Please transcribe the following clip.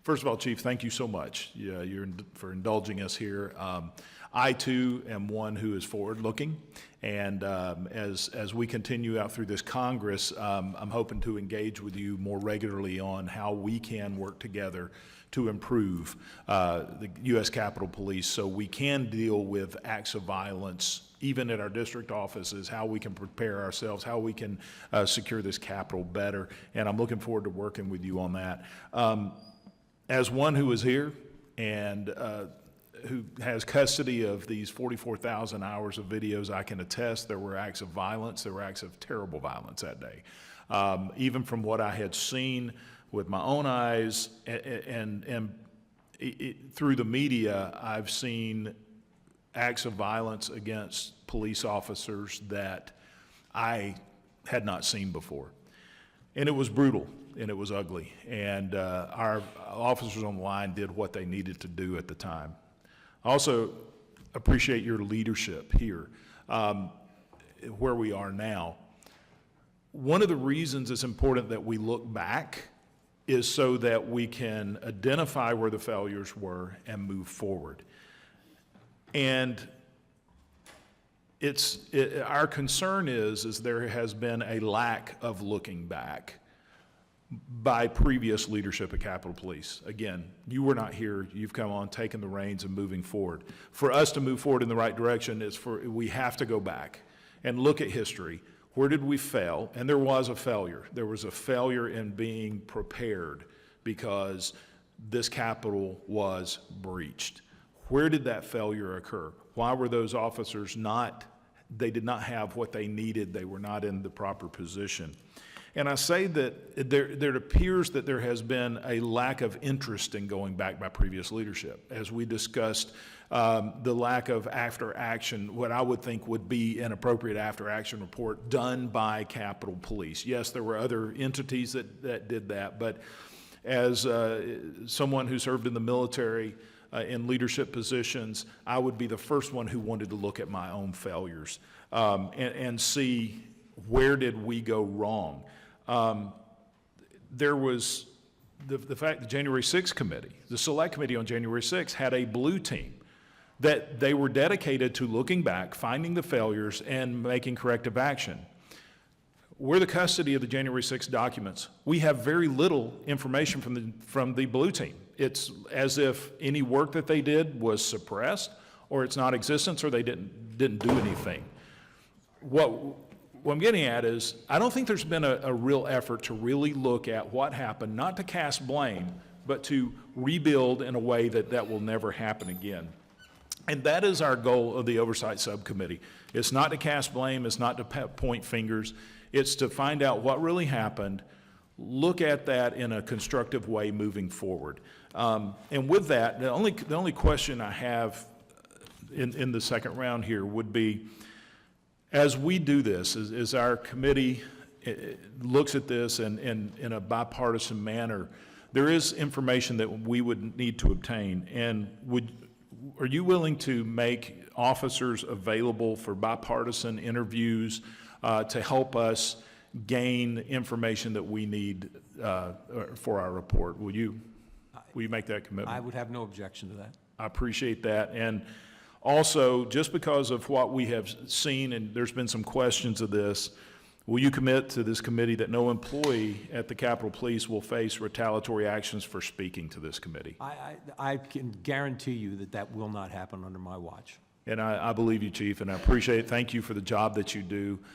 First of all, Chief, thank you so much for indulging us here. I, too, am one who is forward-looking, and as we continue out through this Congress, I'm hoping to engage with you more regularly on how we can work together to improve the U.S. Capitol Police so we can deal with acts of violence, even at our district offices, how we can prepare ourselves, how we can secure this Capitol better, and I'm looking forward to working with you on that. As one who is here and who has custody of these 44,000 hours of videos, I can attest there were acts of violence, there were acts of terrible violence that day. Even from what I had seen with my own eyes and through the media, I've seen acts of violence against police officers that I had not seen before. And it was brutal. And it was ugly, and our officers on the line did what they needed to do at the time. I also appreciate your leadership here, where we are now. One of the reasons it's important that we look back is so that we can identify where the failures were and move forward. And our concern is there has been a lack of looking back by previous leadership at Capitol Police. Again, you were not here. You've come on, taken the reins and moving forward. For us to move forward in the right direction, we have to go back and look at history. Where did we fail? And there was a failure. There was a failure in being prepared because this Capitol was breached. Where did that failure occur? Why were those officers they did not have what they needed? They were not in the proper position. And I say that there appears that there has been a lack of interest in going back by previous leadership. As we discussed, the lack of after-action, what I would think would be an appropriate after-action report done by Capitol Police. Yes, there were other entities that did that, but as someone who served in the military in leadership positions, I would be the first one who wanted to look at my own failures and see where did we go wrong. There was the fact the January 6th committee, the select committee on January 6th had a blue team that they were dedicated to looking back, finding the failures and making corrective action. We're the custody of the January 6th documents. We have very little information from the blue team. It's as if any work that they did was suppressed or it's not existence or they didn't do anything. What I'm getting at is, I don't think there's been a real effort to really look at what happened, not to cast blame, but to rebuild in a way that will never happen again. And that is our goal of the Oversight Subcommittee. It's not to cast blame, it's not to point fingers, it's to find out what really happened, look at that in a constructive way moving forward. And with that, the only question I have in the second round here would be, as we do this, as our committee looks at this in a bipartisan manner, there is information that we would need to obtain. And are you willing to make officers available for bipartisan interviews to help us gain information that we need for our report? Will you make that commitment? I would have no objection to that. I appreciate that. And also, just because of what we have seen, and there's been some questions of this, will you commit to this committee that no employee at the Capitol Police will face retaliatory actions for speaking to this committee? I can guarantee you that will not happen under my watch. And I believe you, Chief, and I appreciate it. Thank you for the job that you do.